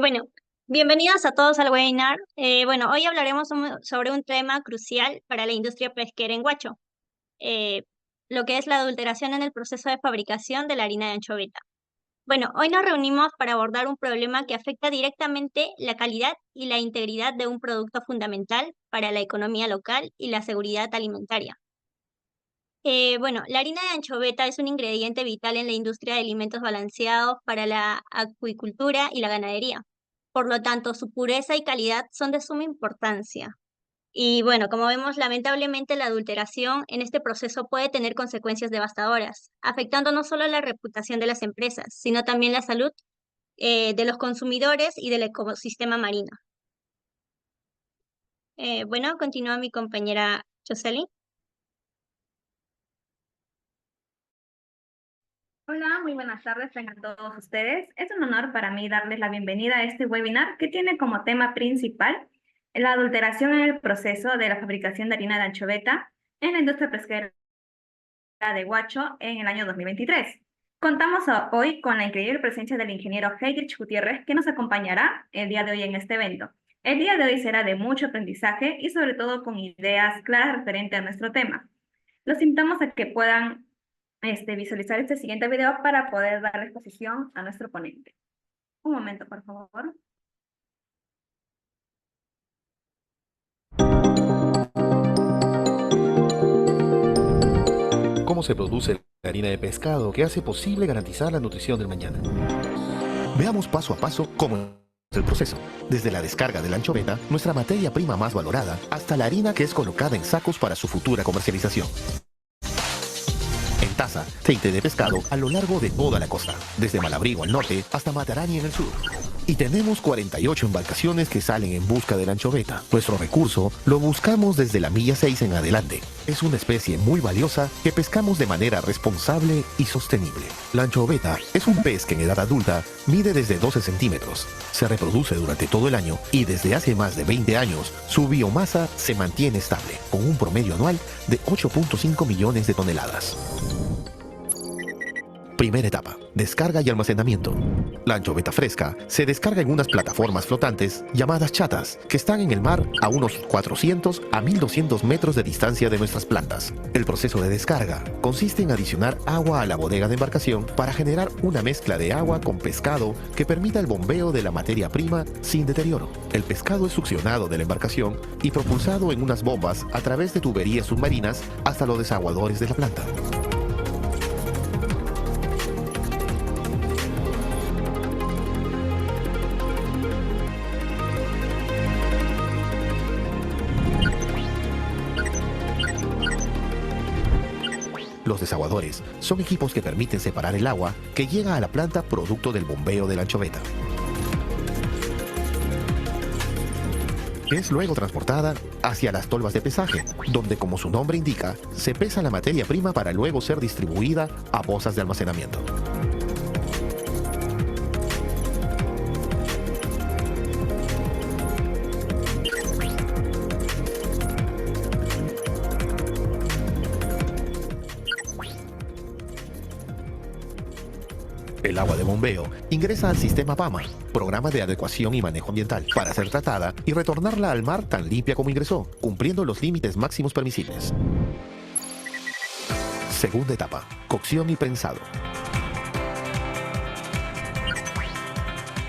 Bueno, bienvenidos a todos al webinar. Hoy hablaremos sobre un tema crucial para la industria pesquera en Huacho, eh, lo que es la adulteración en el proceso de fabricación de la harina de anchoveta. Bueno, hoy nos reunimos para abordar un problema que afecta directamente la calidad y la integridad de un producto fundamental para la economía local y la seguridad alimentaria. La harina de anchoveta es un ingrediente vital en la industria de alimentos balanceados para la acuicultura y la ganadería. Por lo tanto, su pureza y calidad son de suma importancia. Y bueno, como vemos, lamentablemente la adulteración en este proceso puede tener consecuencias devastadoras, afectando no solo la reputación de las empresas, sino también la salud de los consumidores y del ecosistema marino. Continúa mi compañera Jocelyn. Hola, muy buenas tardes tengan todos ustedes. Es un honor para mí darles la bienvenida a este webinar que tiene como tema principal la adulteración en el proceso de la fabricación de harina de anchoveta en la industria pesquera de Huacho en el año 2023. Contamos hoy con la increíble presencia del ingeniero Heydrich Gutiérrez, que nos acompañará el día de hoy en este evento. El día de hoy será de mucho aprendizaje y sobre todo con ideas claras referente a nuestro tema. Los invitamos a que puedan visualizar este siguiente video para poder darle exposición a nuestro ponente. Un momento, por favor. ¿Cómo se produce la harina de pescado que hace posible garantizar la nutrición del mañana? Veamos paso a paso cómo es el proceso. Desde la descarga de la anchoveta, nuestra materia prima más valorada, hasta la harina que es colocada en sacos para su futura comercialización. En taza, aceite de pescado a lo largo de toda la costa, desde Malabrigo al norte hasta Matarani en el sur. Y tenemos 48 embarcaciones que salen en busca de la anchoveta. Nuestro recurso lo buscamos desde la milla 6 en adelante. Es una especie muy valiosa que pescamos de manera responsable y sostenible. La anchoveta es un pez que en edad adulta mide desde 12 centímetros. Se reproduce durante todo el año y desde hace más de 20 años su biomasa se mantiene estable, con un promedio anual de 8.5 millones de toneladas. Primera etapa, descarga y almacenamiento. La anchoveta fresca se descarga en unas plataformas flotantes llamadas chatas, que están en el mar a unos 400 a 1200 metros de distancia de nuestras plantas. El proceso de descarga consiste en adicionar agua a la bodega de embarcación para generar una mezcla de agua con pescado que permita el bombeo de la materia prima sin deterioro. El pescado es succionado de la embarcación y propulsado en unas bombas a través de tuberías submarinas hasta los desaguadores de la planta. Los desaguadores son equipos que permiten separar el agua que llega a la planta producto del bombeo de la anchoveta. Es luego transportada hacia las tolvas de pesaje, donde, como su nombre indica, se pesa la materia prima para luego ser distribuida a bolsas de almacenamiento. El agua de bombeo ingresa al sistema PAMA, Programa de Adecuación y Manejo Ambiental, para ser tratada y retornarla al mar tan limpia como ingresó, cumpliendo los límites máximos permisibles. Segunda etapa, cocción y prensado.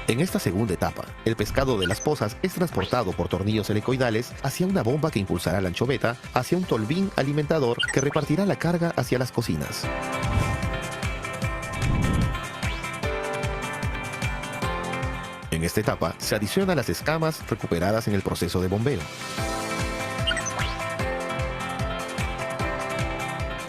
En esta segunda etapa, el pescado de las pozas es transportado por tornillos helicoidales hacia una bomba que impulsará la anchoveta hacia un tolvín alimentador que repartirá la carga hacia las cocinas. En esta etapa se adicionan las escamas recuperadas en el proceso de bombeo.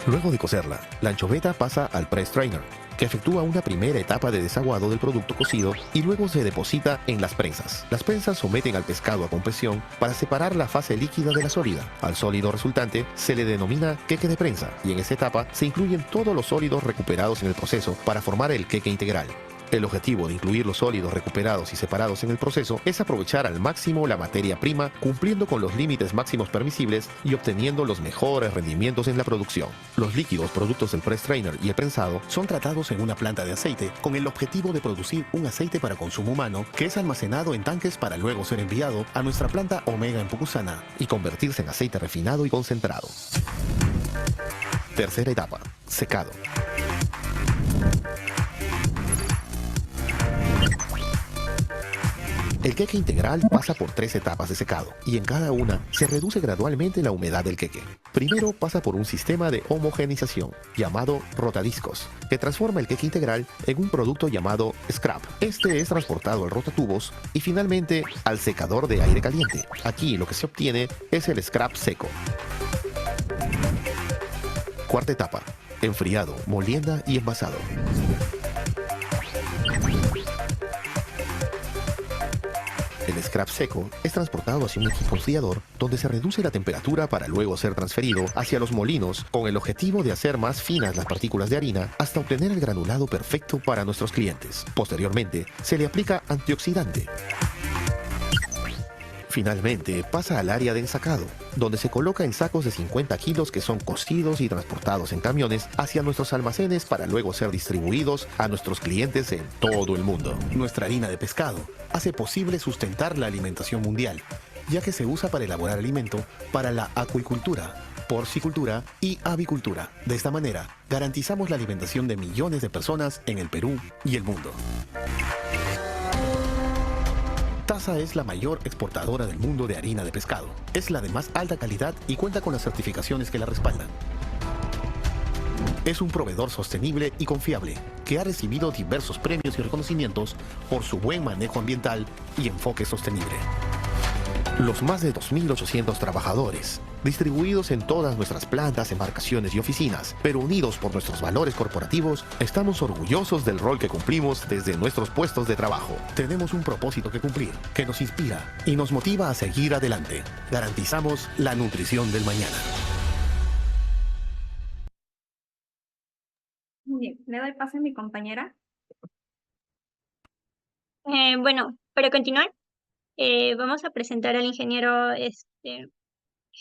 Luego de cocerla, la anchoveta pasa al press strainer, que efectúa una primera etapa de desaguado del producto cocido y luego se deposita en las prensas. Las prensas someten al pescado a compresión para separar la fase líquida de la sólida. Al sólido resultante se le denomina queque de prensa y en esta etapa se incluyen todos los sólidos recuperados en el proceso para formar el queque integral. El objetivo de incluir los sólidos recuperados y separados en el proceso es aprovechar al máximo la materia prima, cumpliendo con los límites máximos permisibles y obteniendo los mejores rendimientos en la producción. Los líquidos productos del press trainer y el prensado son tratados en una planta de aceite con el objetivo de producir un aceite para consumo humano que es almacenado en tanques para luego ser enviado a nuestra planta Omega en Pucusana y convertirse en aceite refinado y concentrado. Tercera etapa, secado. El queque integral pasa por 3 etapas de secado y en cada una se reduce gradualmente la humedad del queque. Primero pasa por un sistema de homogenización llamado rotadiscos, que transforma el queque integral en un producto llamado scrap. Este es transportado al rotatubos y finalmente al secador de aire caliente. Aquí lo que se obtiene es el scrap seco. Cuarta etapa, enfriado, molienda y envasado. El scrap seco es transportado hacia un equipo enfriador donde se reduce la temperatura para luego ser transferido hacia los molinos con el objetivo de hacer más finas las partículas de harina hasta obtener el granulado perfecto para nuestros clientes. Posteriormente, se le aplica antioxidante. Finalmente, pasa al área de ensacado, donde se coloca en sacos de 50 kilos que son cocidos y transportados en camiones hacia nuestros almacenes para luego ser distribuidos a nuestros clientes en todo el mundo. Nuestra harina de pescado hace posible sustentar la alimentación mundial, ya que se usa para elaborar alimento para la acuicultura, porcicultura y avicultura. De esta manera, garantizamos la alimentación de millones de personas en el Perú y el mundo. TASA es la mayor exportadora del mundo de harina de pescado. Es la de más alta calidad y cuenta con las certificaciones que la respaldan. Es un proveedor sostenible y confiable que ha recibido diversos premios y reconocimientos por su buen manejo ambiental y enfoque sostenible. Los más de 2.800 trabajadores, distribuidos en todas nuestras plantas, embarcaciones y oficinas, pero unidos por nuestros valores corporativos, estamos orgullosos del rol que cumplimos desde nuestros puestos de trabajo. Tenemos un propósito que cumplir, que nos inspira y nos motiva a seguir adelante. Garantizamos la nutrición del mañana. Muy bien, le doy paso a mi compañera. Bueno, para continuar, vamos a presentar al ingeniero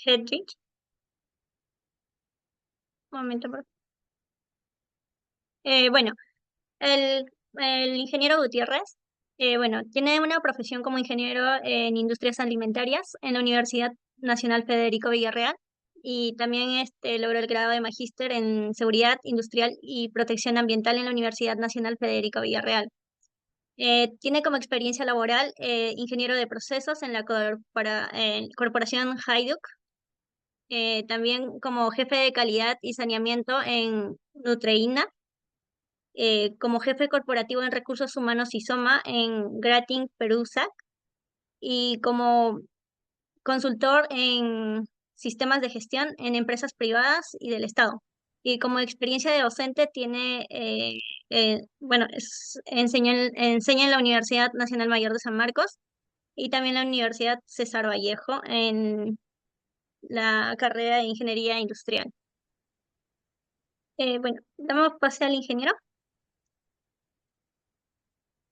Hedrich. Un momento, por favor. Bueno, el ingeniero Gutiérrez, bueno, tiene una profesión como ingeniero en industrias alimentarias en la Universidad Nacional Federico Villarreal y también logró el grado de magíster en seguridad industrial y protección ambiental en la Universidad Nacional Federico Villarreal. Tiene como experiencia laboral ingeniero de procesos en la corporación Hayduk, también como jefe de calidad y saneamiento en Nutreina, como jefe corporativo en recursos humanos y SOMA en Gratin Perusa y como consultor en sistemas de gestión en empresas privadas y del Estado. Y como experiencia de docente tiene, bueno, enseña en la Universidad Nacional Mayor de San Marcos y también en la Universidad César Vallejo en la carrera de Ingeniería Industrial. Bueno, damos pase al ingeniero.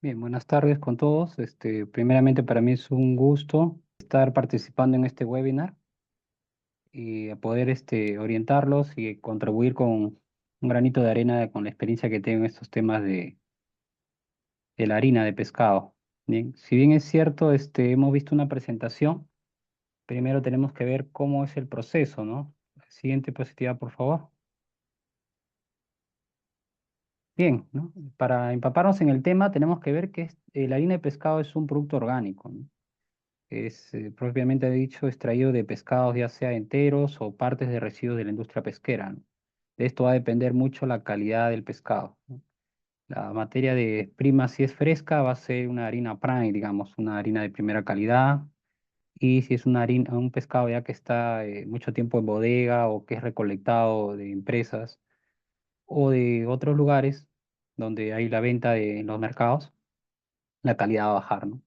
Bien, buenas tardes con todos. Primeramente para mí es un gusto estar participando en este webinar y a poder orientarlos y contribuir con un granito de arena con la experiencia que tengo en estos temas de la harina de pescado. Bien, si bien es cierto, hemos visto una presentación, primero tenemos que ver cómo es el proceso, ¿no? Siguiente diapositiva, por favor. Bien, ¿no? Para empaparnos en el tema, tenemos que ver que la harina de pescado es un producto orgánico, ¿no? Es propiamente dicho extraído de pescados, ya sea enteros o partes de residuos de la industria pesquera, ¿no? De esto va a depender mucho la calidad del pescado, ¿no? La materia de prima, si es fresca, va a ser una harina prime, digamos, una harina de primera calidad. Y si es una harina, un pescado ya que está mucho tiempo en bodega o que es recolectado de empresas o de otros lugares donde hay la venta en los mercados, la calidad va a bajar, ¿no?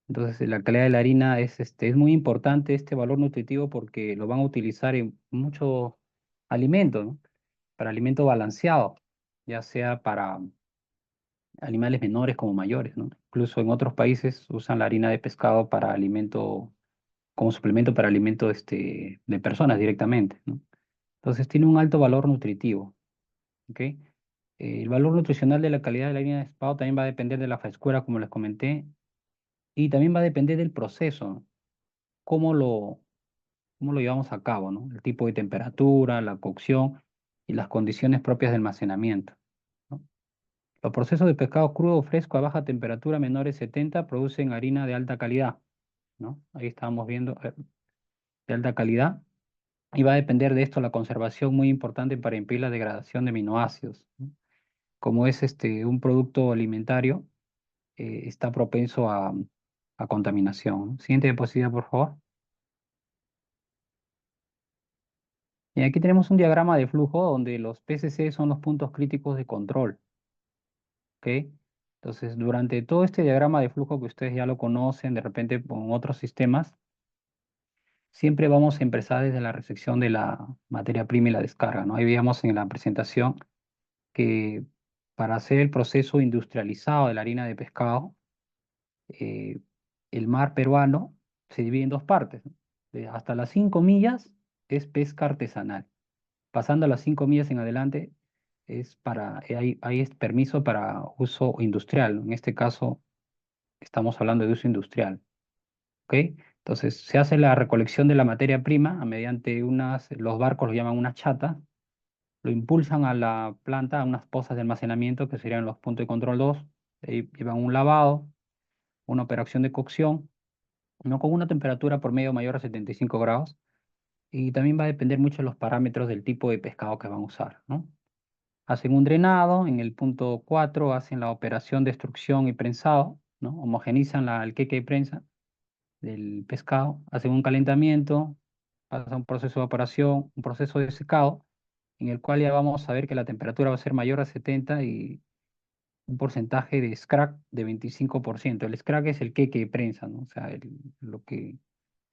Entonces, la calidad de la harina es muy importante este valor nutritivo porque lo van a utilizar en muchos alimentos, ¿no? Para alimento balanceado, ya sea para animales menores como mayores, ¿no? Incluso en otros países usan la harina de pescado para alimento, como suplemento para alimento de personas directamente, ¿no? Entonces tiene un alto valor nutritivo, ¿ok? El valor nutricional de la calidad de la harina de pescado también va a depender de la frescura, como les comenté, y también va a depender del proceso, cómo lo, cómo lo llevamos a cabo, ¿no? El tipo de temperatura, la cocción y las condiciones propias de almacenamiento, ¿no? Los procesos de pescado crudo o fresco a baja temperatura menores 70 producen harina de alta calidad, ¿no? Ahí estábamos viendo de alta calidad. Y va a depender de esto la conservación muy importante para impedir la degradación de aminoácidos, ¿no? Como es un producto alimentario, está propenso a contaminación, ¿no? Siguiente diapositiva, por favor. Y aquí tenemos un diagrama de flujo donde los PCC son los puntos críticos de control, ¿ok? Entonces, durante todo este diagrama de flujo que ustedes ya lo conocen, de repente con otros sistemas, siempre vamos a empezar desde la recepción de la materia prima y la descarga, ¿no? Ahí veíamos en la presentación que para hacer el proceso industrializado de la harina de pescado, eh, el mar peruano se divide en dos partes, ¿no? Hasta las 5 millas es pesca artesanal. Pasando a las 5 millas en adelante hay es permiso para uso industrial, ¿no? En este caso estamos hablando de uso industrial, ¿ok? Entonces se hace la recolección de la materia prima mediante los barcos lo llaman unas chatas, lo impulsan a la planta, a unas pozas de almacenamiento que serían los puntos de control 2, ahí llevan un lavado, una operación de cocción, no con una temperatura por medio mayor a 75 grados, y también va a depender mucho de los parámetros del tipo de pescado que van a usar, ¿no? Hacen un drenado, en el punto 4 hacen la operación de extrusión y prensado, ¿no? Homogenizan el queque de prensa del pescado, hacen un calentamiento, pasa un proceso de evaporación, un proceso de secado, en el cual ya vamos a ver que la temperatura va a ser mayor a 70 y un porcentaje de scrack de 25%. El scrack es el queque de prensa, ¿no? O sea,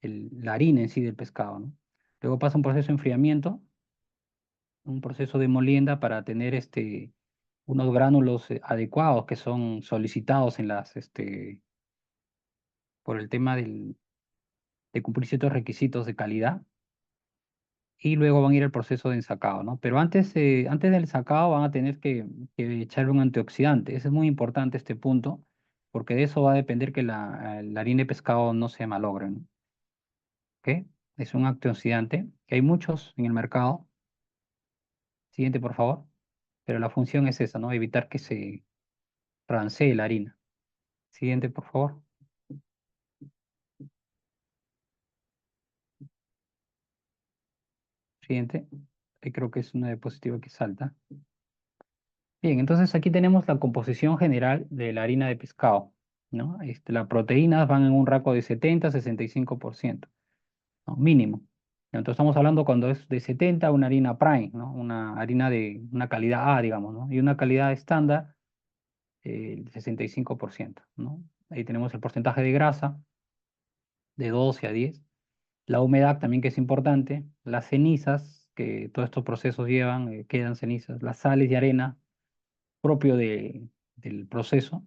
la harina en sí del pescado, ¿no? Luego pasa un proceso de enfriamiento, un proceso de molienda para tener unos gránulos adecuados que son solicitados por el tema de cumplir ciertos requisitos de calidad. Y luego van a ir al proceso de ensacado, ¿no? Pero antes del ensacado van a tener que echarle un antioxidante. Ese es muy importante este punto, porque de eso va a depender que la harina de pescado no se malogre, ¿no? ¿Ok? Es un antioxidante, que hay muchos en el mercado. Siguiente, por favor. Pero la función es esa, ¿no? Evitar que se rancee la harina. Siguiente, por favor. Siguiente. Ahí creo que es una diapositiva que salta. Bien, entonces aquí tenemos la composición general de la harina de pescado, ¿no? Las proteínas van en un rango de 70 a 65%, ¿no? Mínimo. Entonces estamos hablando cuando es de 70 una harina prime, ¿no? Una harina de una calidad A, digamos, ¿no? Y una calidad estándar, 65%, ¿no? Ahí tenemos el porcentaje de grasa de 12 a 10. La humedad también que es importante, las cenizas que todos estos procesos llevan, quedan cenizas, las sales y arena propio del proceso,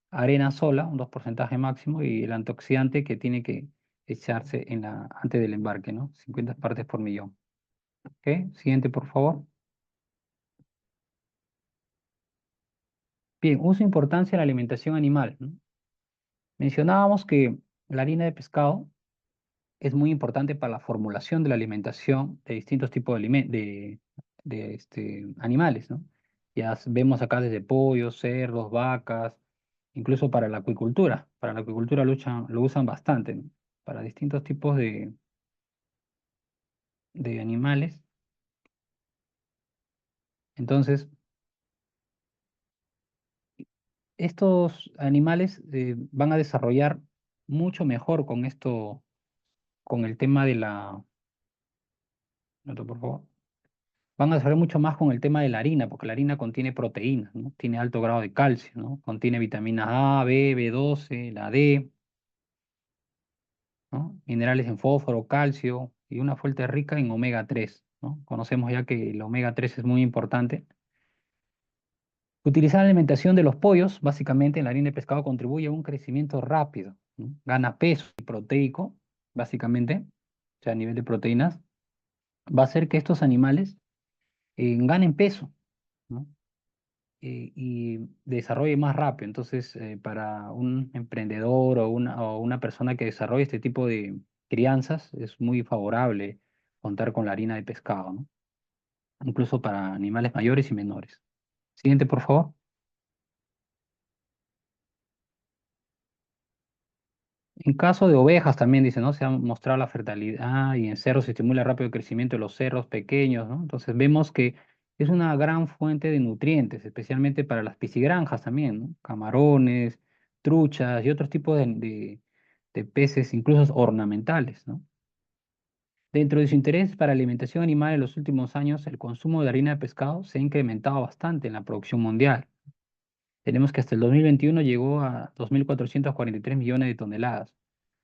arena sola, un 2% máximo, y el antioxidante que tiene que echarse antes del embarque, ¿no? 50 partes por millón. ¿Ok? Siguiente, por favor. Bien, uso e importancia en la alimentación animal, ¿no? Mencionábamos que la harina de pescado es muy importante para la formulación de la alimentación de distintos tipos de animales, ¿no? Vemos acá desde pollos, cerdos, vacas, incluso para la acuicultura. Para la acuicultura lo usan bastante, ¿no? Para distintos tipos de animales. Entonces, estos animales van a desarrollar mucho mejor con esto, con el tema de otro, por favor. Van a saber mucho más con el tema de la harina, porque la harina contiene proteínas, ¿no? Tiene alto grado de calcio, ¿no? Contiene vitaminas A, B, B12, la D, ¿no? Minerales en fósforo, calcio y una fuente rica en omega 3, ¿no? Conocemos ya que el omega 3 es muy importante Utilizar la alimentación de los pollos, básicamente en la harina de pescado, contribuye a un crecimiento rápido, ¿no? Gana peso proteico, básicamente, o sea, a nivel de proteínas, va a hacer que estos animales ganen peso, ¿no? Y desarrolle más rápido. Entonces, para un emprendedor o una persona que desarrolle este tipo de crianzas, es muy favorable contar con la harina de pescado, ¿no? Incluso para animales mayores y menores. Siguiente, por favor. En caso de ovejas también dice, ¿no? Se ha mostrado la fertilidad y en cerros se estimula el rápido crecimiento de los cerros pequeños, ¿no? Entonces vemos que es una gran fuente de nutrientes, especialmente para las piscigranjas también, ¿no? Camarones, truchas y otros tipos de peces, incluso ornamentales, ¿no? Dentro de su interés para la alimentación animal en los últimos años, el consumo de harina de pescado se ha incrementado bastante en la producción mundial. Tenemos que hasta el 2021 llegó a 2.443 millones de toneladas,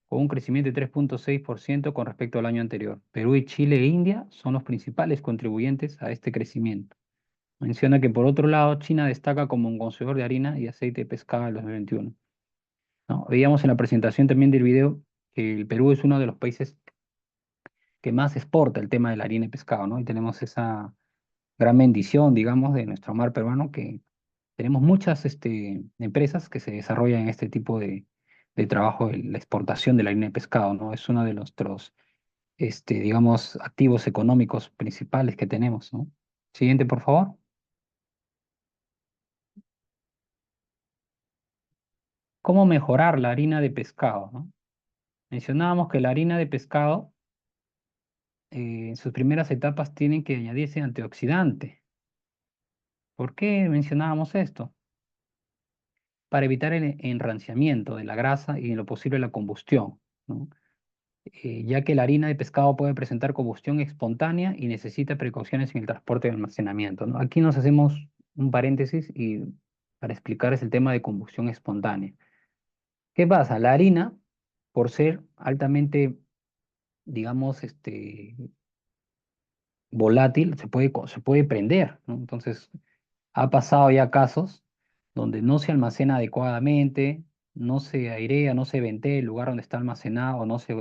con un crecimiento de 3,6% con respecto al año anterior. Perú y Chile e India son los principales contribuyentes a este crecimiento. Menciona que por otro lado, China destaca como un consumidor de harina y aceite de pescado en el 2021. ¿No? Veíamos en la presentación también del video que el Perú es uno de los países que más exporta el tema de la harina y pescado, ¿no? Y tenemos esa gran bendición, digamos, de nuestro mar peruano, que tenemos muchas empresas que se desarrollan en este tipo de trabajo, la exportación de la harina de pescado, ¿no? Es uno de nuestros, digamos, activos económicos principales que tenemos, ¿no? Siguiente, por favor. ¿Cómo mejorar la harina de pescado, ¿no? Mencionábamos que la harina de pescado, en sus primeras etapas, tienen que añadirse antioxidante. ¿Por qué mencionábamos esto? Para evitar el enranciamiento de la grasa y en lo posible la combustión, ¿no? Ya que la harina de pescado puede presentar combustión espontánea y necesita precauciones en el transporte y almacenamiento, ¿no? Aquí nos hacemos un paréntesis y para explicarles el tema de combustión espontánea. ¿Qué pasa? La harina, por ser altamente, digamos, volátil, se puede prender, ¿no? Entonces, ha pasado ya casos donde no se almacena adecuadamente, no se airea, no se ventea el lugar donde está almacenado, no se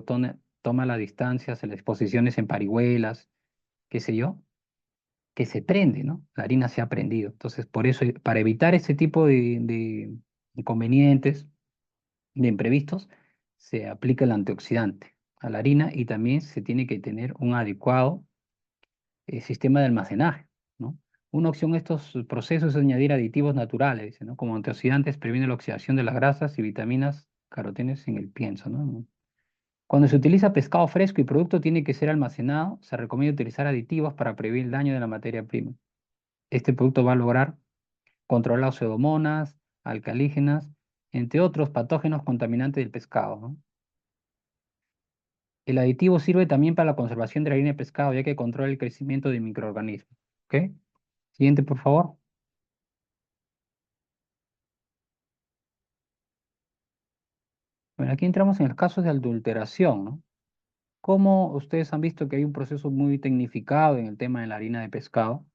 toma las distancias, las exposiciones en parihuelas, qué sé yo, que se prende, ¿no? La harina se ha prendido. Entonces, por eso, para evitar ese tipo de inconvenientes, de imprevistos, se aplica el antioxidante a la harina y también se tiene que tener un adecuado sistema de almacenaje, ¿no? Una opción a estos procesos es añadir aditivos naturales, dice, ¿no? Como antioxidantes, previene la oxidación de las grasas y vitaminas, carotenos en el pienso, ¿no? Cuando se utiliza pescado fresco y producto tiene que ser almacenado, se recomienda utilizar aditivos para prevenir el daño de la materia prima. Este producto va a lograr controlar pseudomonas, alcalígenas, entre otros patógenos contaminantes del pescado, ¿no? El aditivo sirve también para la conservación de la harina de pescado, ya que controla el crecimiento de microorganismos. ¿Ok? Siguiente, por favor. Bueno, aquí entramos en el caso de adulteración, ¿no? Como ustedes han visto que hay un proceso muy tecnificado en el tema de la harina de pescado,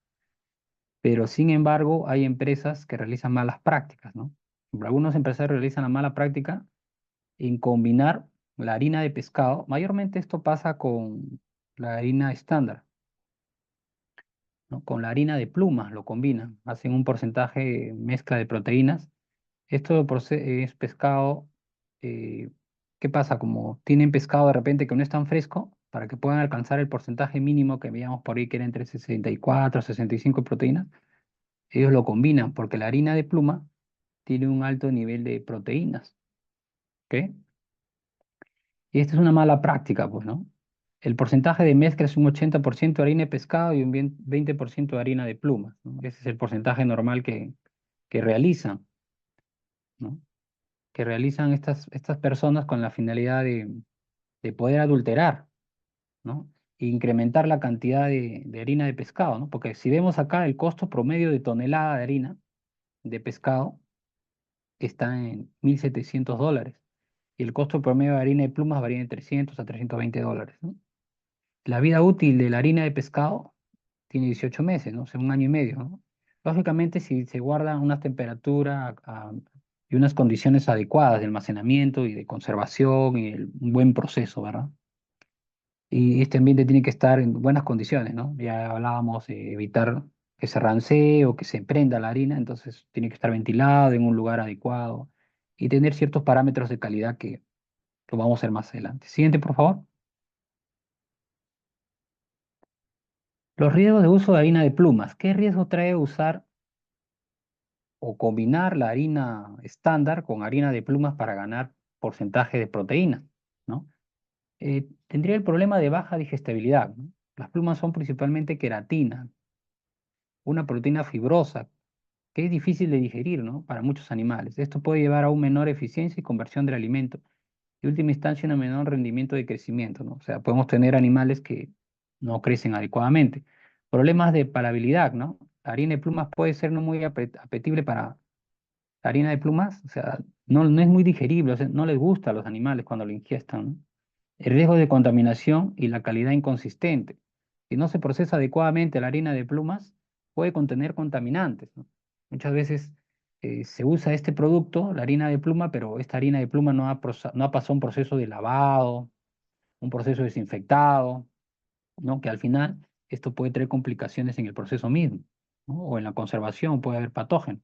pero sin embargo hay empresas que realizan malas prácticas, ¿no? Algunos empresarios realizan la mala práctica en combinar la harina de pescado. Mayormente esto pasa con la harina estándar, ¿no? Con la harina de plumas lo combinan, hacen un porcentaje mezcla de proteínas. Esto es pescado. eh, ¿Qué pasa? Como tienen pescado de repente que no es tan fresco, para que puedan alcanzar el porcentaje mínimo que veíamos por ahí, que era entre 64 y 65 proteínas, ellos lo combinan porque la harina de pluma tiene un alto nivel de proteínas. ¿Ok? Y esta es una mala práctica, pues, ¿no? El porcentaje de mezcla es un 80% de harina de pescado y un 20% de harina de pluma, ¿no? Ese es el porcentaje normal que realizan, ¿no? Que realizan estas personas con la finalidad de poder adulterar, ¿no? E incrementar la cantidad de harina de pescado, ¿no? Porque si vemos acá el costo promedio de tonelada de harina de pescado está en $1.700 y el costo promedio de harina de plumas varía de 300 a $320, ¿no? La vida útil de la harina de pescado tiene 18 meses, ¿no? O sea, un año y medio, ¿no? Lógicamente, si se guardan una temperatura y unas condiciones adecuadas de almacenamiento y de conservación y un buen proceso, ¿verdad? Y este ambiente tiene que estar en buenas condiciones, ¿no? Ya hablábamos de evitar que se rancee o que se prenda la harina, entonces tiene que estar ventilado en un lugar adecuado y tener ciertos parámetros de calidad que lo vamos a hacer más adelante. Siguiente, por favor. Los riesgos de uso de harina de plumas. ¿Qué riesgo trae usar o combinar la harina estándar con harina de plumas para ganar porcentaje de proteína, ¿no? Tendría el problema de baja digestibilidad, ¿no? Las plumas son principalmente queratina, una proteína fibrosa que es difícil de digerir, ¿no? Para muchos animales. Esto puede llevar a una menor eficiencia y conversión del alimento y, en última instancia, un menor rendimiento de crecimiento, ¿no? O sea, podemos tener animales que no crecen adecuadamente. Problemas de palabilidad, ¿no? La harina de plumas puede ser no muy apetible para la harina de plumas, o sea, no es muy digerible, o sea, no les gusta a los animales cuando lo ingestan, ¿no? El riesgo de contaminación y la calidad inconsistente. Si no se procesa adecuadamente la harina de plumas, puede contener contaminantes, ¿no? Muchas veces se usa este producto, la harina de pluma, pero esta harina de pluma no ha pasado un proceso de lavado, un proceso desinfectado, ¿no? Que al final esto puede traer complicaciones en el proceso mismo, ¿no? O en la conservación puede haber patógenos.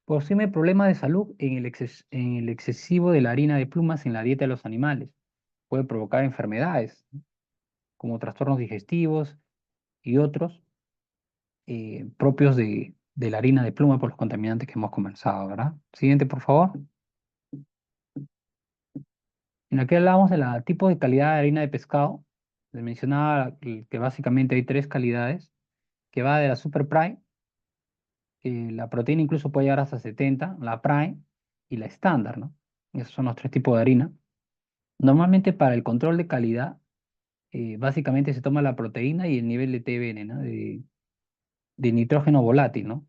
Posible problema de salud en el excesivo de la harina de plumas en la dieta de los animales. Puede provocar enfermedades, ¿no? Como trastornos digestivos y otros propios de la harina de pluma por los contaminantes que hemos conversado, ¿verdad? Siguiente, por favor. En aquí hablamos de la tipo de calidad de harina de pescado. Les mencionaba que básicamente hay tres calidades, que va de la Super Prime, que la proteína incluso puede llegar hasta 70, la Prime y la estándar, ¿no? Esos son los tres tipos de harina. Normalmente para el control de calidad, básicamente se toma la proteína y el nivel de TBN, ¿no? De nitrógeno volátil, ¿no?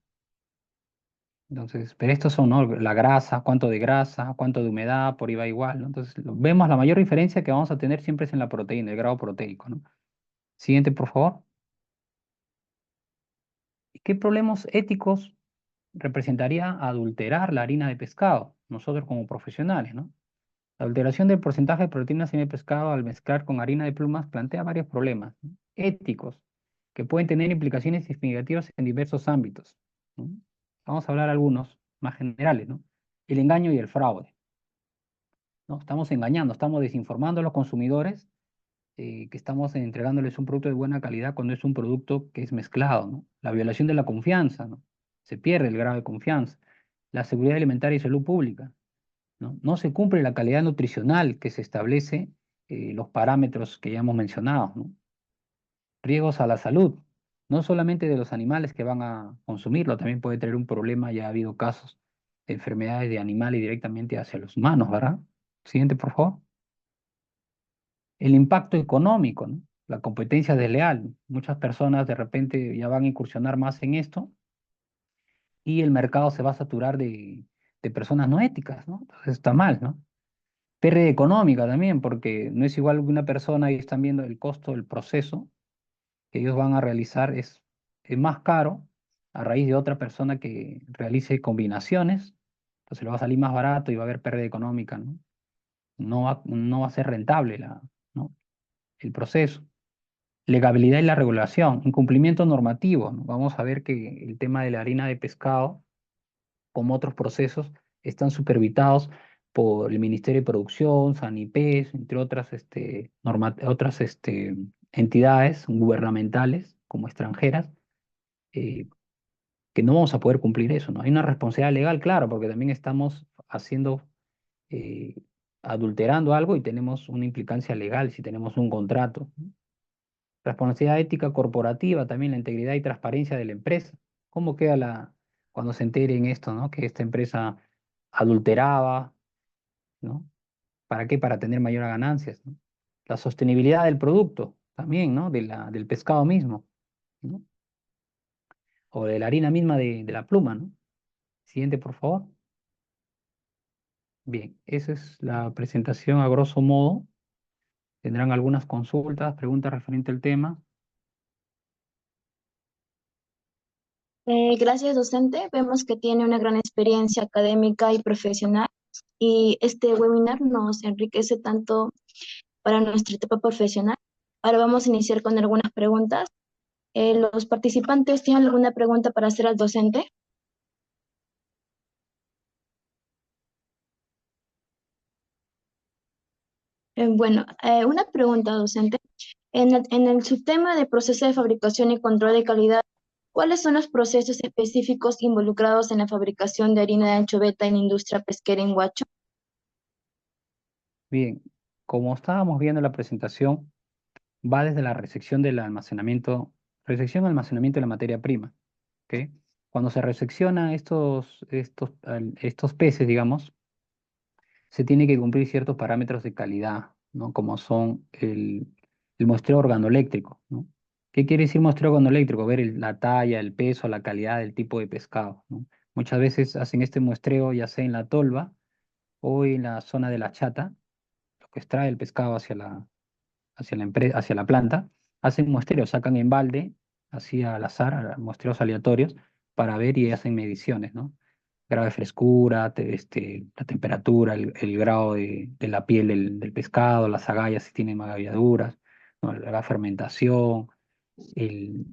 Entonces, pero estos son, ¿no? La grasa, cuánto de grasa, cuánto de humedad, por ahí va igual, ¿no? Entonces, vemos la mayor diferencia que vamos a tener siempre es en la proteína, el grado proteico, ¿no? Siguiente, por favor. ¿Y qué problemas éticos representaría adulterar la harina de pescado? Nosotros como profesionales, ¿no? La alteración del porcentaje de proteínas en el pescado al mezclar con harina de plumas plantea varios problemas, ¿no? Éticos que pueden tener implicaciones significativas en diversos ámbitos, ¿no? Vamos a hablar algunos más generales, ¿no? El engaño y el fraude, ¿no? Estamos engañando, estamos desinformando a los consumidores que estamos entregándoles un producto de buena calidad cuando es un producto que es mezclado, ¿no? La violación de la confianza, ¿no? Se pierde el grado de confianza. La seguridad alimentaria y salud pública, ¿no? No se cumple la calidad nutricional que se establece, los parámetros que ya hemos mencionado, ¿no? Riesgos a la salud, no solamente de los animales que van a consumirlo, también puede tener un problema, ya ha habido casos de enfermedades de animales directamente hacia los humanos, ¿verdad? Siguiente, por favor. El impacto económico, ¿no? La competencia desleal. Muchas personas de repente ya van a incursionar más en esto y el mercado se va a saturar de personas no éticas, ¿no? Entonces está mal, ¿no? Pérdida económica también, porque no es igual que una persona y están viendo el costo del proceso que ellos van a realizar es más caro a raíz de otra persona que realice combinaciones, entonces le va a salir más barato y va a haber pérdida económica, ¿no? No va a ser rentable ¿no? El proceso. Legalidad y la regulación, incumplimiento normativo, ¿no? Vamos a ver que el tema de la harina de pescado, como otros procesos, están supervisados por el Ministerio de Producción, Sanipes, entre otras, entidades gubernamentales como extranjeras, eh, que no vamos a poder cumplir eso, ¿no? Hay una responsabilidad legal, claro, porque también estamos haciendo, eh, adulterando algo y tenemos una implicancia legal si tenemos un contrato, ¿no? Responsabilidad ética corporativa, también la integridad y transparencia de la empresa. ¿Cómo queda cuando se entere en esto, ¿no? Que esta empresa adulteraba, ¿no? ¿Para qué? Para tener mayores ganancias, ¿no? La sostenibilidad del producto también, ¿no? Del pescado mismo, ¿no? O de la harina misma de la pluma, ¿no? Siguiente, por favor. Bien, esa es la presentación a grosso modo. Tendrán algunas consultas, preguntas referente al tema. Gracias, docente. Vemos que tiene una gran experiencia académica y profesional y este webinar nos enriquece tanto para nuestra etapa profesional. Ahora vamos a iniciar con algunas preguntas. ¿Los participantes tienen alguna pregunta para hacer al docente? Una pregunta, docente. En el subtema de proceso de fabricación y control de calidad, ¿cuáles son los procesos específicos involucrados en la fabricación de harina de anchoveta en la industria pesquera en Huacho? Bien, como estábamos viendo en la presentación, va desde la recepción y almacenamiento de la materia prima, ¿ok? Cuando se recepciona estos peces, digamos, se tiene que cumplir ciertos parámetros de calidad, ¿no? Como son el muestreo organoeléctrico, ¿no? ¿Qué quiere decir muestreo organoeléctrico? Ver la talla, el peso, la calidad del tipo de pescado, ¿no? Muchas veces hacen este muestreo ya sea en la tolva o en la zona de la chata, lo que extrae el pescado hacia la planta, hacen muestreos, sacan en balde, así al azar, muestreos aleatorios, para ver y hacen mediciones, ¿no? Grado de frescura, la temperatura, el grado de la piel del pescado, las agallas si tienen magalladuras, ¿no? La fermentación, el,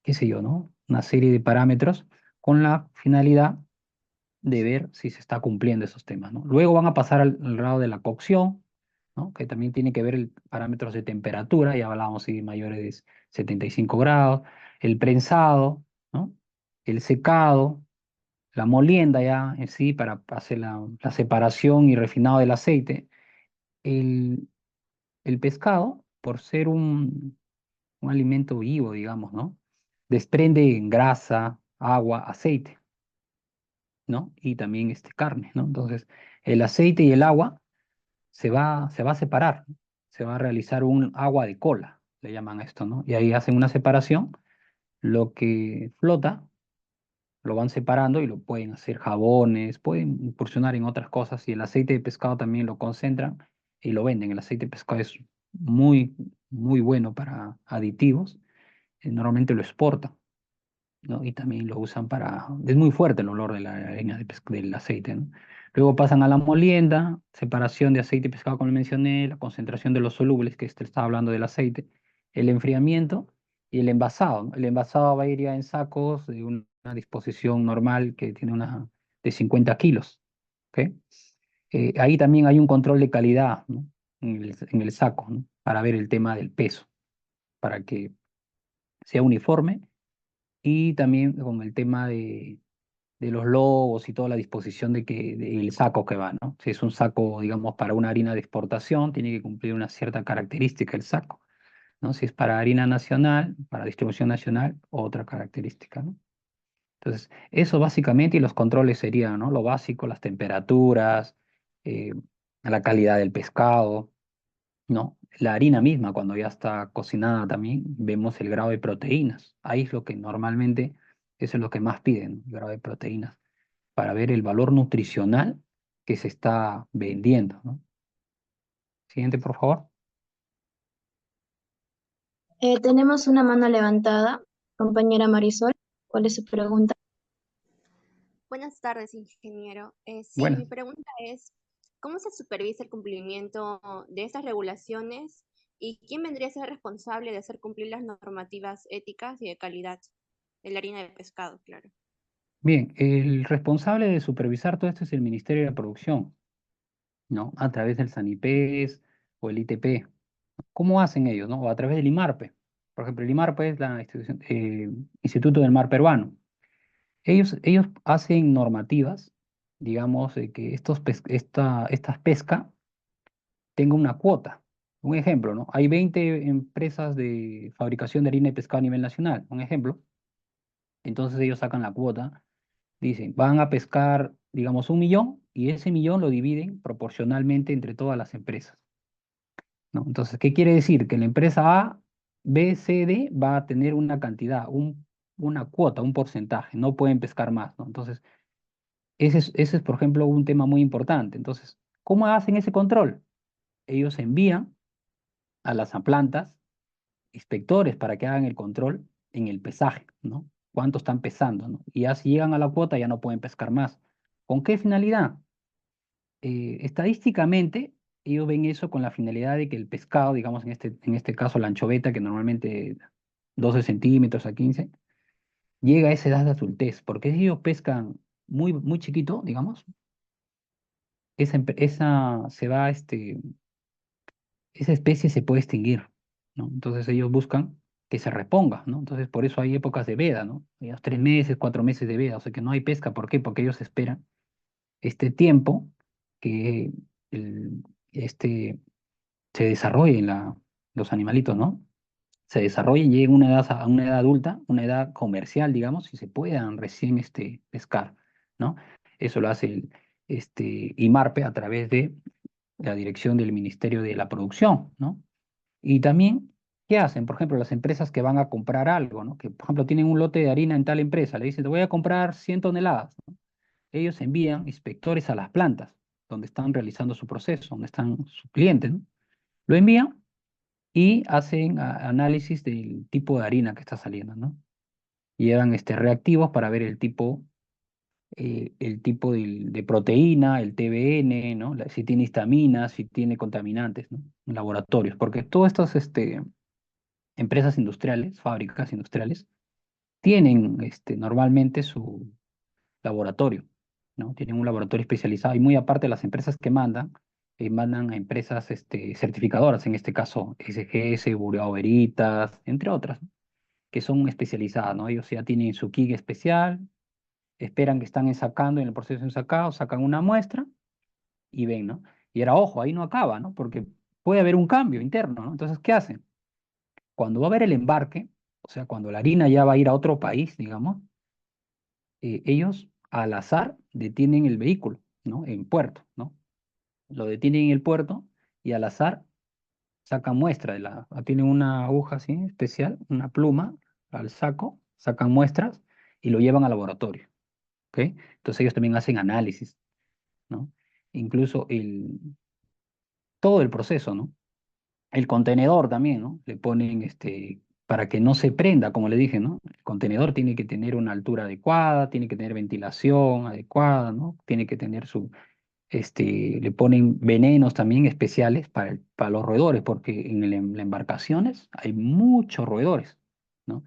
qué sé yo, ¿no? Una serie de parámetros con la finalidad de ver si se está cumpliendo esos temas, ¿no? Luego van a pasar al grado de la cocción, ¿no? Que también tiene que ver parámetros de temperatura, ya hablábamos si mayores de 75 grados, el prensado, ¿no? El secado, la molienda ya en sí para hacer la separación y refinado del aceite. El, el pescado, por ser un alimento vivo, digamos, ¿no? Desprende grasa, agua, aceite, ¿no? Y también carne, ¿no? Entonces, el aceite y el agua se va a separar, ¿no? Se va a realizar un agua de cola, le llaman a esto, ¿no? Y ahí hacen una separación, lo que flota lo van separando y lo pueden hacer jabones, pueden incursionar en otras cosas y el aceite de pescado también lo concentran y lo venden. El aceite de pescado es muy, muy bueno para aditivos, normalmente lo exportan, ¿no? Y también lo usan es muy fuerte el olor de la harina del aceite, ¿no? Luego pasan a la molienda, separación de aceite y pescado, como le mencioné, la concentración de los solubles, que estaba hablando del aceite, el enfriamiento y el envasado, ¿no? El envasado va a ir ya en sacos de una disposición normal que tiene de 50 kilos, ¿ok? Ahí también hay un control de calidad, ¿no? En el saco, ¿no? Para ver el tema del peso, para que sea uniforme y también con el tema de los logos y toda la disposición del saco que va, ¿no? Si es un saco, digamos, para una harina de exportación, tiene que cumplir una cierta característica el saco, ¿no? Si es para harina nacional, para distribución nacional, otra característica, ¿no? Entonces, eso básicamente y los controles serían, ¿no? Lo básico, las temperaturas, eh, la calidad del pescado, ¿no? La harina misma, cuando ya está cocinada también, vemos el grado de proteínas. Ahí es lo que normalmente, eso es lo que más piden, el grado de proteínas, para ver el valor nutricional que se está vendiendo, ¿no? Siguiente, por favor. Tenemos una mano levantada, compañera Marisol. ¿Cuál es su pregunta? Buenas tardes, ingeniero. Sí, Bueno, mi pregunta es, ¿cómo se supervisa el cumplimiento de estas regulaciones y quién vendría a ser responsable de hacer cumplir las normativas éticas y de calidad de la harina de pescado, claro? bien, el responsable de supervisar todo esto es el Ministerio de la Producción, ¿no? A través del SANIPES o el ITP. ¿Cómo hacen ellos, no? O a través del IMARPE. Por ejemplo, el IMARPE es la Instituto del Mar Peruano. Ellos hacen normativas, digamos, de que estas pescas tengan una cuota. Un ejemplo, ¿no? Hay 20 empresas de fabricación de harina de pescado a nivel nacional, un ejemplo. Entonces ellos sacan la cuota, dicen, van a pescar, digamos, 1 millón y ese millón lo dividen proporcionalmente entre todas las empresas, ¿no? Entonces, ¿qué quiere decir? Que la empresa A, B, C, D va a tener una cantidad, una cuota, un porcentaje, no pueden pescar más, ¿no? Entonces, ese es, por ejemplo, un tema muy importante. Entonces, ¿cómo hacen ese control? Ellos envían a las plantas inspectores para que hagan el control en el pesaje, ¿no? cuánto están pesando, ¿no? Y ya si llegan a la cuota ya no pueden pescar más. ¿Con qué finalidad? Estadísticamente, ellos ven eso con la finalidad de que el pescado, digamos en este caso la anchoveta, que normalmente 12 centímetros a 15, llega a esa edad de adultez, porque si ellos pescan muy chiquito, digamos, esa especie se puede extinguir, ¿no? Entonces ellos buscan que se reponga, ¿no? Entonces por eso hay épocas de veda, ¿no? Hay unos 3 meses, 4 meses de veda, o sea que no hay pesca. ¿Por qué? Porque ellos esperan este tiempo que el, este, se desarrollen los animalitos, ¿no? Se desarrollen, lleguen a una edad adulta, una edad comercial, digamos, y se puedan recién pescar, ¿no? Eso lo hace IMARPE a través de la dirección del Ministerio de la Producción, ¿no? Y también, ¿qué hacen? Por ejemplo, las empresas que van a comprar algo, ¿no? Que, por ejemplo, tienen un lote de harina en tal empresa, le dicen, te voy a comprar 100 toneladas, ¿no? Ellos envían inspectores a las plantas donde están realizando su proceso, donde están sus clientes, ¿no? Lo envían y hacen análisis del tipo de harina que está saliendo, ¿no? Llevan reactivos para ver el tipo de proteína, el TBN, ¿no? Si tiene histaminas, si tiene contaminantes, ¿no? En laboratorios, porque todas estas empresas industriales, fábricas industriales, tienen normalmente su laboratorio, ¿no? Tienen un laboratorio especializado y muy aparte las empresas que mandan a empresas certificadoras, en este caso SGS, Bureau Veritas, entre otras, ¿no? Que son especializadas, ¿no? Ellos ya tienen su kit especial, esperan que están ensacando, en el proceso de ensacado, sacan una muestra y ven, ¿no? Y era, ojo, ahí no acaba, ¿no? Porque puede haber un cambio interno, ¿no? Entonces, ¿qué hacen? Cuando va a haber el embarque, o sea, cuando la harina ya va a ir a otro país, digamos, ellos al azar detienen el vehículo, ¿no? En puerto, ¿no? Lo detienen en el puerto y al azar sacan muestra tienen una aguja así especial, una pluma al saco, sacan muestras y lo llevan al laboratorio, ¿ok? Entonces ellos también hacen análisis, ¿no? Incluso todo el proceso, ¿no? El contenedor también, ¿no? Le ponen para que no se prenda, como le dije, ¿no? El contenedor tiene que tener una altura adecuada, tiene que tener ventilación adecuada, ¿no? Tiene que tener le ponen venenos también especiales para los roedores, porque en las embarcaciones hay muchos roedores, ¿no?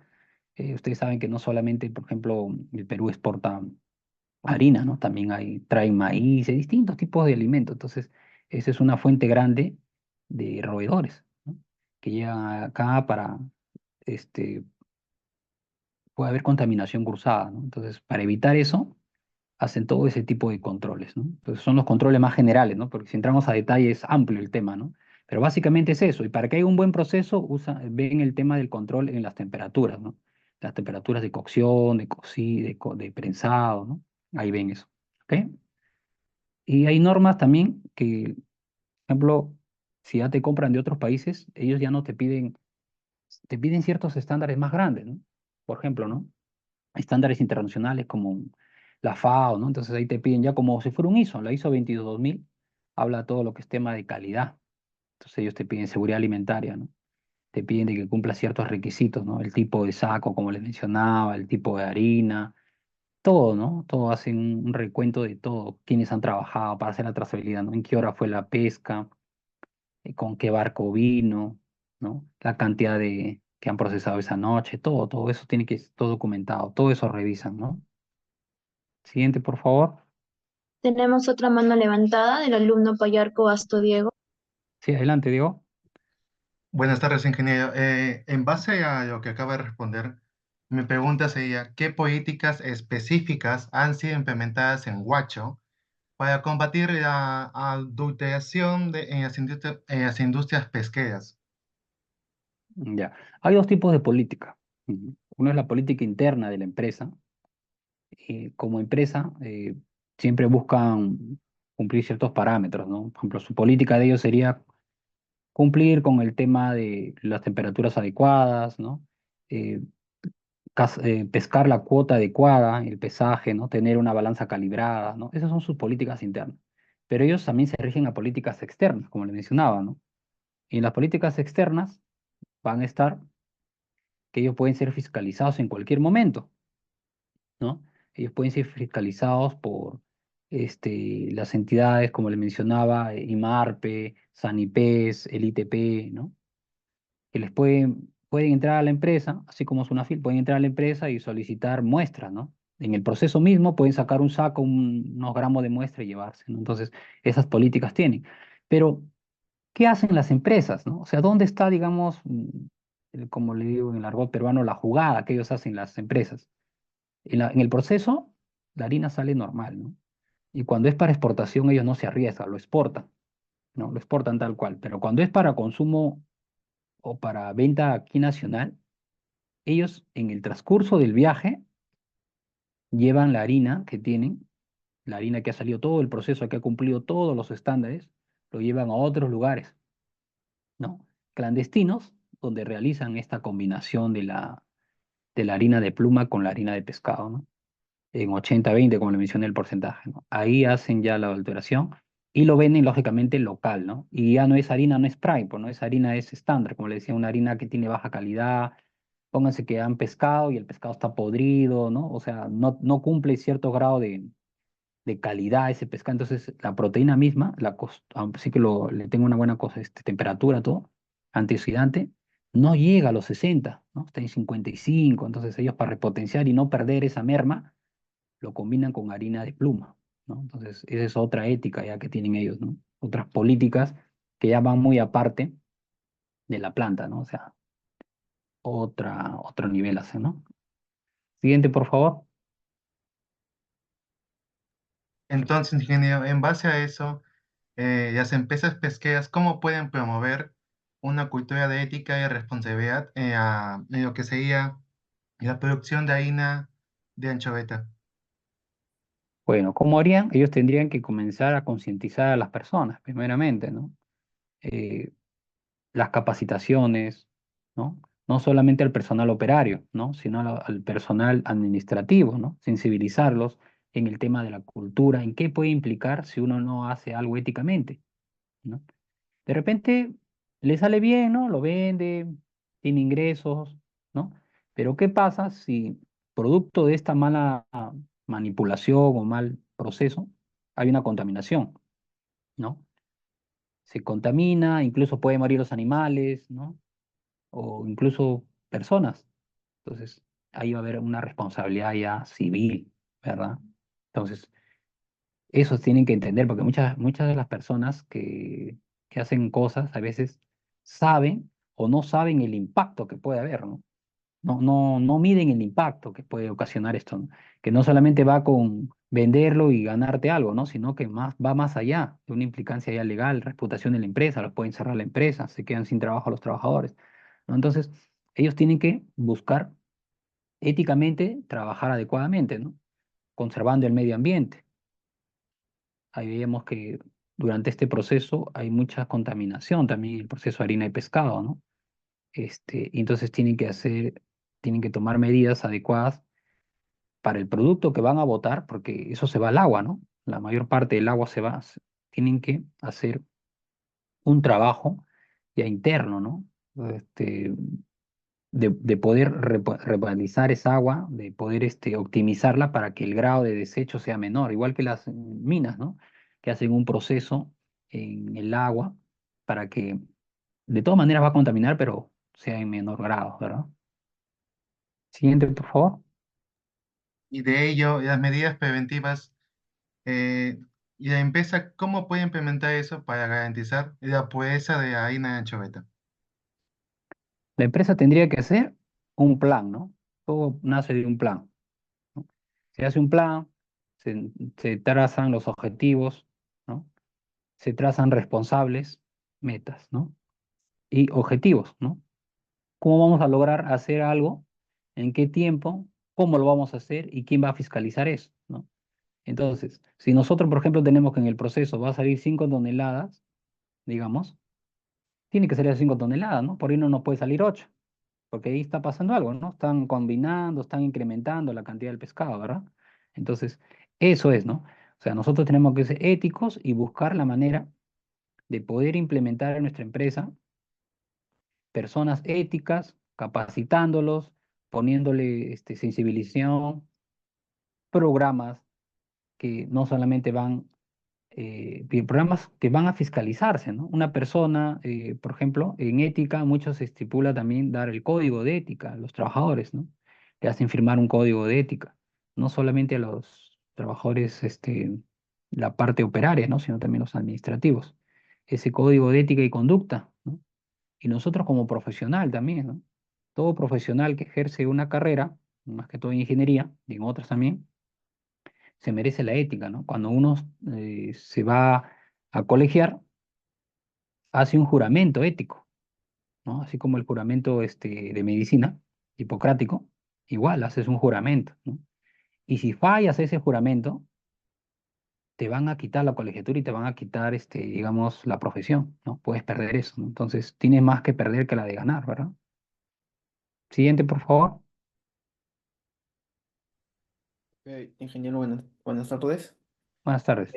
Ustedes saben que no solamente, por ejemplo, el Perú exporta harina, ¿no? También traen maíz, y distintos tipos de alimentos. Entonces, esa es una fuente grande de roedores, ¿no? Que llegan acá este, puede haber contaminación cruzada, ¿no? Entonces, para evitar eso, hacen todo ese tipo de controles, ¿no? Entonces, son los controles más generales, ¿no? Porque si entramos a detalle es amplio el tema, ¿no? Pero básicamente es eso. Y para que haya un buen proceso, ven el tema del control en las temperaturas, ¿no? Las temperaturas de cocción, de prensado, ¿no? Ahí ven eso, ¿ok? Y hay normas también que, por ejemplo, si ya te compran de otros países, ellos ya no te piden ciertos estándares más grandes, ¿no? Por ejemplo, ¿no? Estándares internacionales como la FAO, ¿no? Entonces ahí te piden ya como si fuera un ISO, la ISO 22000 habla todo lo que es tema de calidad. Entonces ellos te piden seguridad alimentaria, ¿no? Te piden de que cumpla ciertos requisitos, ¿no? El tipo de saco, como les mencionaba, el tipo de harina, todo, ¿no? Todo hacen un recuento de todo, quiénes han trabajado para hacer la trazabilidad, ¿no? En qué hora fue la pesca, con qué barco vino, ¿no? La cantidad de que han procesado esa noche, todo eso tiene que estar todo documentado, todo eso revisan, ¿no? Siguiente, por favor. Tenemos otra mano levantada del alumno Payarco Basto Diego. Sí, adelante, Diego. Buenas tardes, ingeniero. En base a lo que acaba de responder, mi pregunta sería, ¿qué políticas específicas han sido implementadas en Huacho para combatir la adulteración en las industrias pesqueras? Ya. Hay dos tipos de política. Uno es la política interna de la empresa. Como empresa, siempre buscan cumplir ciertos parámetros, ¿no? Por ejemplo, su política de ellos sería cumplir con el tema de las temperaturas adecuadas, ¿no? Eh, pescar la cuota adecuada, el pesaje, ¿no? Tener una balanza calibrada, ¿no? Esas son sus políticas internas. Pero ellos también se rigen a políticas externas, como le mencionaba, ¿no? Y en las políticas externas van a estar que ellos pueden ser fiscalizados en cualquier momento, ¿no? Ellos pueden ser fiscalizados por las entidades, como le mencionaba, IMARPE, SANIPES, el ITP, ¿no? Que pueden entrar a la empresa, así como Sunafil, pueden entrar a la empresa y solicitar muestras, ¿no? En el proceso mismo pueden sacar un saco, unos gramos de muestra y llevarse, ¿no? Entonces, esas políticas tienen. Pero, ¿qué hacen las empresas, no? O sea, ¿dónde está, digamos, como le digo en el argot peruano, la jugada que ellos hacen las empresas? En el proceso, la harina sale normal, ¿no? Y cuando es para exportación, ellos no se arriesgan, lo exportan, ¿no? Lo exportan tal cual. Pero cuando es para consumo o para venta aquí nacional, ellos en el transcurso del viaje llevan la harina que tienen, la harina que ha salido todo el proceso, que ha cumplido todos los estándares, lo llevan a otros lugares, ¿no? Clandestinos, donde realizan esta combinación de la harina de pluma con la harina de pescado, ¿no? En 80-20, como le mencioné el porcentaje, ¿no? Ahí hacen ya la adulteración y lo venden lógicamente local, ¿no? Y ya no es harina, no es Prime, pues, ¿no? Esa harina es estándar, como le decía, una harina que tiene baja calidad. Pónganse que han pescado y el pescado está podrido, ¿no? O sea, no cumple cierto grado de calidad ese pescado. Entonces, la proteína misma, sí que le tengo una buena cosa, temperatura, todo, antioxidante, no llega a los 60, ¿no? Está en 55. Entonces, ellos para repotenciar y no perder esa merma, lo combinan con harina de pluma, ¿no? Entonces, esa es otra ética ya que tienen ellos, ¿no? Otras políticas que ya van muy aparte de la planta, ¿no? O sea, otro nivel hacen, ¿no? Siguiente, por favor. Entonces, ingeniero, en base a eso, las empresas pesqueras, ¿cómo pueden promover una cultura de ética y responsabilidad en lo que sería la producción de harina de anchoveta? Bueno, ¿cómo harían? Ellos tendrían que comenzar a concientizar a las personas, primeramente, ¿no? Eh, las capacitaciones, ¿no? No solamente al personal operario, ¿no? Sino al personal administrativo, ¿no? Sensibilizarlos en el tema de la cultura, en qué puede implicar si uno no hace algo éticamente, ¿no? De repente le sale bien, ¿no? Lo vende, tiene ingresos, ¿no? Pero ¿qué pasa si producto de esta mala manipulación o mal proceso hay una contaminación, ¿no? Se contamina, incluso pueden morir los animales, ¿no? O incluso personas. Entonces, ahí va a haber una responsabilidad ya civil, ¿verdad? Entonces, eso tienen que entender, porque muchas de las personas que hacen cosas a veces saben o no saben el impacto que puede haber, ¿no? No miden el impacto que puede ocasionar esto, ¿no? Que no solamente va con venderlo y ganarte algo, ¿no? Sino que va más allá de una implicancia ya legal, reputación de la empresa, los pueden cerrar la empresa, se quedan sin trabajo los trabajadores, ¿no? Entonces, ellos tienen que buscar éticamente trabajar adecuadamente, ¿no? Conservando el medio ambiente. Ahí veíamos que durante este proceso hay mucha contaminación también en el proceso de harina y pescado, ¿no? Y entonces tienen que tomar medidas adecuadas para el producto que van a botar, porque eso se va al agua, ¿no? La mayor parte del agua se va. Tienen que hacer un trabajo ya interno, ¿no? Este, de poder repartizar esa agua, de poder optimizarla para que el grado de desecho sea menor, igual que las minas, ¿no? Que hacen un proceso en el agua para que de todas maneras va a contaminar, pero sea en menor grado, ¿verdad? Siguiente, por favor. Y de ello, las medidas preventivas, eh, y la empresa, ¿cómo puede implementar eso para garantizar la pureza de la harina de anchoveta? La empresa tendría que hacer un plan, ¿no? Todo nace de un plan, ¿no? Se hace un plan, se trazan los objetivos, ¿no? Se trazan responsables, metas, ¿no? Y objetivos, ¿no? ¿Cómo vamos a lograr hacer algo? ¿En qué tiempo? ¿Cómo lo vamos a hacer? ¿Y quién va a fiscalizar eso? ¿No? Entonces, si nosotros, por ejemplo, tenemos que en el proceso va a salir 5 toneladas, digamos, tiene que salir 5 toneladas, ¿no? Por ahí no nos puede salir 8, porque ahí está pasando algo, ¿no? Están combinando, están incrementando la cantidad del pescado, ¿verdad? Entonces, eso es, ¿no? O sea, nosotros tenemos que ser éticos y buscar la manera de poder implementar en nuestra empresa personas éticas, capacitándolos, poniéndole sensibilización, programas que no solamente van, programas que van a fiscalizarse, ¿no? Una persona, por ejemplo, en ética, mucho se estipula también dar el código de ética a los trabajadores, ¿no? Le hacen firmar un código de ética, no solamente a los trabajadores, la parte operaria, ¿no? Sino también los administrativos. Ese código de ética y conducta, ¿no? Y nosotros como profesional también, ¿no? Todo profesional que ejerce una carrera, más que todo en ingeniería y en otras también, se merece la ética, ¿no? Cuando uno se va a colegiar, hace un juramento ético, ¿no? Así como el juramento de medicina, hipocrático, igual haces un juramento, ¿no? Y si fallas ese juramento, te van a quitar la colegiatura y te van a quitar, digamos, la profesión, ¿no? Puedes perder eso, ¿no? Entonces, tienes más que perder que la de ganar, ¿verdad? Siguiente, por favor. Ingeniero, buenas tardes. Buenas tardes.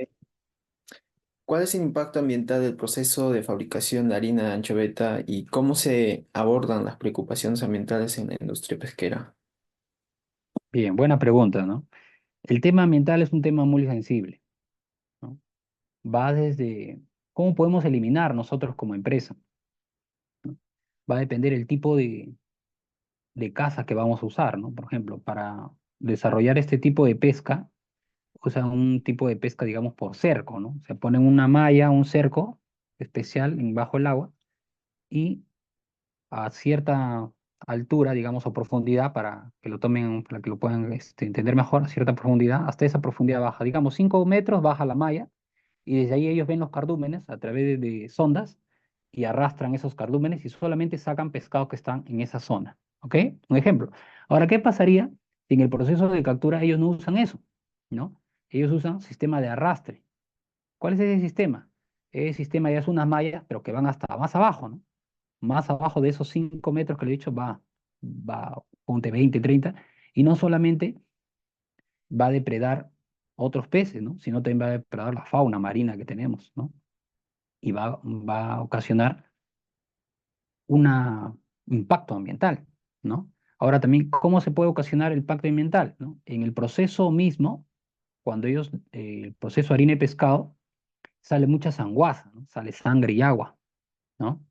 ¿Cuál es el impacto ambiental del proceso de fabricación de harina de anchoveta y cómo se abordan las preocupaciones ambientales en la industria pesquera? Bien, buena pregunta, ¿no? El tema ambiental es un tema muy sensible, ¿no? Va desde cómo podemos eliminar nosotros como empresa, ¿no? Va a depender el tipo de caza que vamos a usar, ¿no? Por ejemplo, para desarrollar este tipo de pesca, usan un tipo de pesca, digamos, por cerco, ¿no? Se ponen una malla, un cerco especial bajo el agua y a cierta altura, digamos, o profundidad, para que lo tomen, para que lo puedan entender mejor, a cierta profundidad, hasta esa profundidad baja, digamos, 5 metros baja la malla, y desde ahí ellos ven los cardúmenes a través de sondas y arrastran esos cardúmenes y solamente sacan pescados que están en esa zona, ¿ok? Un ejemplo. Ahora, ¿qué pasaría si en el proceso de captura ellos no usan eso, ¿no? Ellos usan sistema de arrastre. ¿Cuál es ese sistema? Ese sistema ya es unas mallas, pero que van hasta más abajo, ¿no? Más abajo de esos 5 metros que le he dicho ponte 20, 30, y no solamente va a depredar otros peces, ¿no? Sino también va a depredar la fauna marina que tenemos, ¿no? Y va a ocasionar un impacto ambiental, ¿no? Ahora también, ¿cómo se puede ocasionar el impacto ambiental, ¿no? En el proceso mismo, cuando ellos, el proceso harina y pescado, sale mucha sanguaza, ¿no? Sale sangre y agua, ¿no?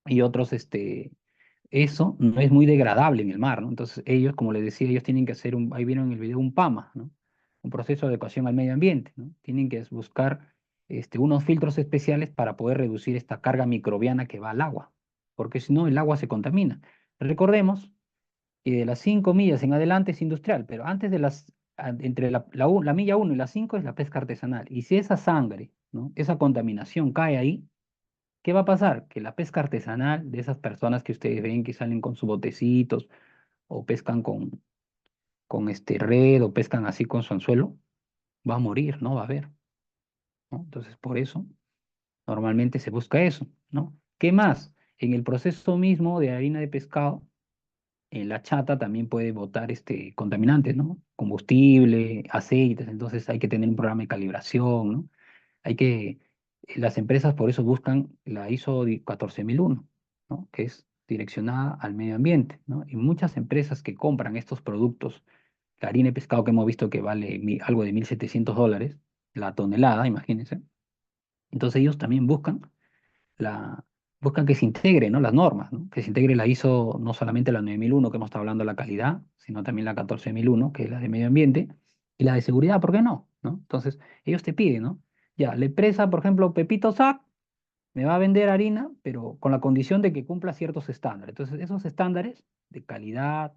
Y otros, eso no es muy degradable en el mar, ¿no? Entonces ellos, como les decía, ellos tienen que hacer ahí vieron en el video, un PAMA, ¿no? Un proceso de adecuación al medio ambiente, ¿no? Tienen que buscar unos filtros especiales para poder reducir esta carga microbiana que va al agua, porque si no el agua se contamina. Recordemos que de las 5 millas en adelante es industrial, pero antes de entre la milla 1 y la 5 es la pesca artesanal. Y si esa sangre, ¿no? Esa contaminación cae ahí, ¿qué va a pasar? Que la pesca artesanal de esas personas que ustedes ven que salen con sus botecitos o pescan con red o pescan así con su anzuelo, va a morir, no va a haber, ¿no? Entonces, por eso, normalmente se busca eso, ¿no? ¿Qué más? En el proceso mismo de harina de pescado, la chata también puede botar contaminantes, ¿no? Combustible, aceites, entonces hay que tener un programa de calibración, ¿no? Las empresas por eso buscan la ISO 14001, ¿no? Que es direccionada al medio ambiente, ¿no? Y muchas empresas que compran estos productos, la harina y pescado que hemos visto que vale algo de $1.700, la tonelada, imagínense. Entonces ellos también la, buscan que se integre, ¿no? Las normas, ¿no? Que se integre la ISO, no solamente la 9001 que hemos estado hablando de la calidad, sino también la 14001, que es la de medio ambiente, y la de seguridad, ¿por qué no? ¿No? Entonces, ellos te piden, ¿no? Ya, la empresa, por ejemplo, Pepito Sac, me va a vender harina, pero con la condición de que cumpla ciertos estándares. Entonces, esos estándares de calidad,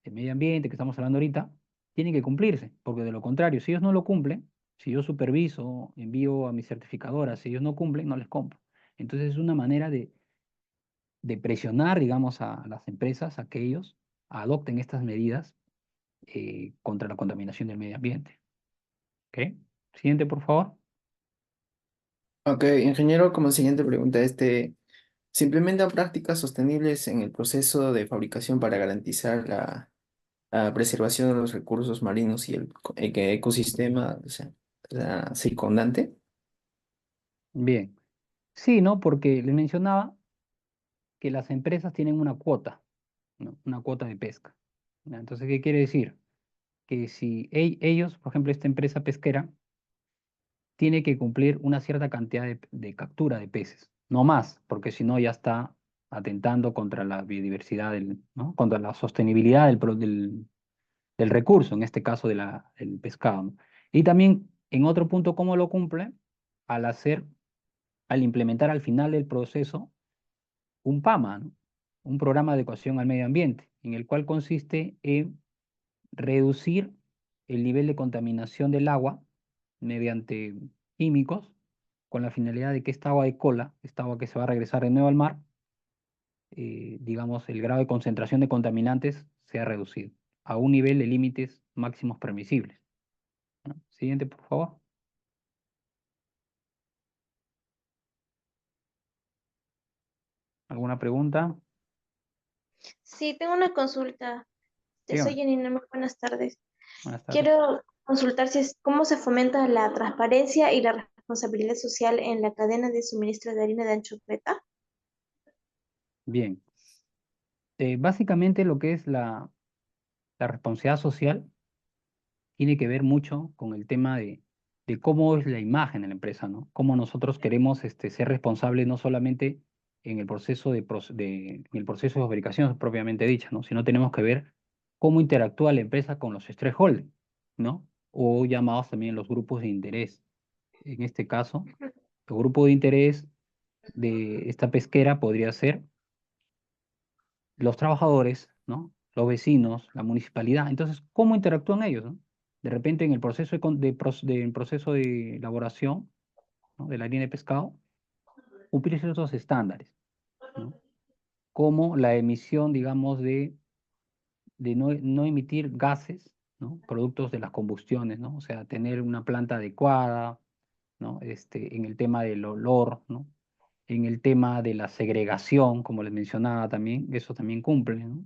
de medio ambiente que estamos hablando ahorita, tienen que cumplirse, porque de lo contrario, si ellos no lo cumplen, si yo superviso, envío a mis certificadoras, si ellos no cumplen, no les compro. Entonces, es una manera de presionar, digamos, a las empresas a que ellos adopten estas medidas contra la contaminación del medio ambiente. ¿Ok? Siguiente, por favor. Ok, ingeniero, como siguiente pregunta, ¿se implementan prácticas sostenibles en el proceso de fabricación para garantizar la preservación de los recursos marinos y el ecosistema, o sea, circundante? Bien. Sí, ¿no? Porque les mencionaba que las empresas tienen una cuota, ¿no? Una cuota de pesca, ¿ya? Entonces, ¿qué quiere decir? que si ellos, por ejemplo, esta empresa pesquera, tiene que cumplir una cierta cantidad de captura de peces, no más, porque si no ya está atentando contra la biodiversidad, ¿no? Contra la sostenibilidad del recurso, en este caso del pescado, ¿no? Y también, en otro punto, ¿cómo lo cumple? Al al implementar al final del proceso un PAMA, ¿no? Un programa de adecuación al medio ambiente, en el cual consiste en reducir el nivel de contaminación del agua mediante químicos, con la finalidad de que esta agua de cola, esta agua que se va a regresar de nuevo al mar, digamos, el grado de concentración de contaminantes sea reducido a un nivel de límites máximos permisibles, ¿no? Siguiente, por favor. ¿Alguna pregunta? Sí, tengo una consulta. Soy Dígame. Janina, muy buenas tardes. Buenas tardes. Quiero consultar cómo se fomenta la transparencia y la responsabilidad social en la cadena de suministro de harina de anchoveta. Bien. Básicamente lo que es la responsabilidad social tiene que ver mucho con el tema de cómo es la imagen de la empresa, ¿no? Cómo nosotros queremos ser responsables no solamente en el proceso en el proceso de fabricación propiamente dicha, ¿no? Sino tenemos que ver cómo interactúa la empresa con los stakeholders, ¿no? O llamados también los grupos de interés. En este caso, el grupo de interés de esta pesquera podría ser los trabajadores, ¿no? Los vecinos, la municipalidad. Entonces, ¿cómo interactúan ellos, ¿no? De repente, en el proceso en proceso de elaboración, ¿no? De la harina de pescado, cumplir ciertos estándares, ¿no? Como la emisión, digamos, de no emitir gases, ¿no? Productos de las combustiones, ¿no? O sea, tener una planta adecuada, ¿no? En el tema del olor, ¿no? En el tema de la segregación, como les mencionaba también, eso también cumple, ¿no?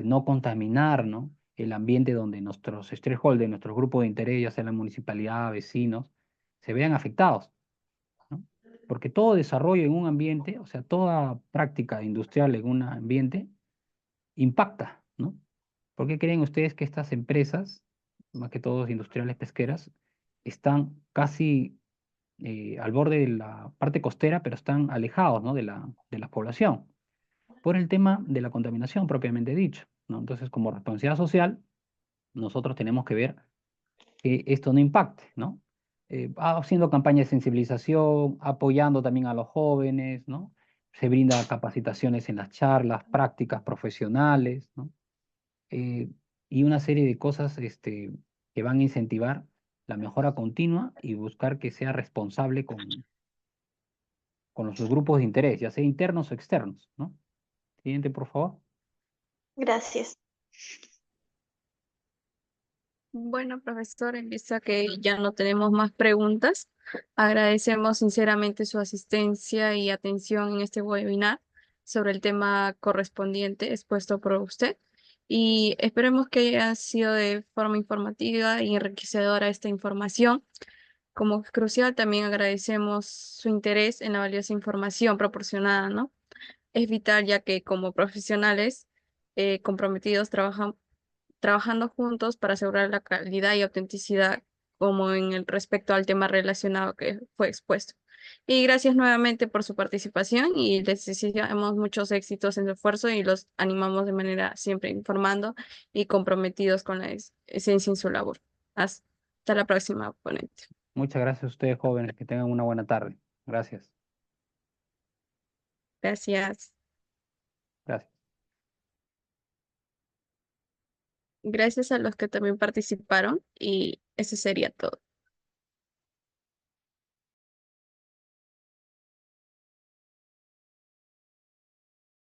No contaminar, ¿no? El ambiente donde nuestros stakeholders, nuestros grupos de interés, ya sea la municipalidad, vecinos, se vean afectados, ¿no? Porque todo desarrollo en un ambiente, o sea, toda práctica industrial en un ambiente, impacta, ¿no? ¿Por qué creen ustedes que estas empresas, más que todos industriales pesqueras, están casi al borde de la parte costera, pero están alejados, ¿no? de la población? Por el tema de la contaminación propiamente dicho, ¿no? Entonces, como responsabilidad social, nosotros tenemos que ver que esto no impacte, ¿no? Haciendo campañas de sensibilización, apoyando también a los jóvenes, ¿no? Se brinda capacitaciones en las charlas, prácticas profesionales, ¿no? Eh, y una serie de cosas que van a incentivar la mejora continua y buscar que sea responsable con los grupos de interés, ya sea internos o externos, ¿no? Siguiente, por favor. Gracias. Bueno, profesor, en vista que ya no tenemos más preguntas, agradecemos sinceramente su asistencia y atención en este webinar sobre el tema correspondiente expuesto por usted. Y esperemos que haya sido de forma informativa y enriquecedora esta información. Como es crucial, también agradecemos su interés en la valiosa información proporcionada, ¿no? Es vital ya que como profesionales comprometidos trabajando juntos para asegurar la calidad y autenticidad como en el respecto al tema relacionado que fue expuesto. Y gracias nuevamente por su participación y les deseamos muchos éxitos en su esfuerzo y los animamos de manera siempre informando y comprometidos con la esencia en su labor. Hasta la próxima, ponente. Muchas gracias a ustedes, jóvenes. Que tengan una buena tarde. Gracias. Gracias. Gracias. Gracias a los que también participaron y eso sería todo.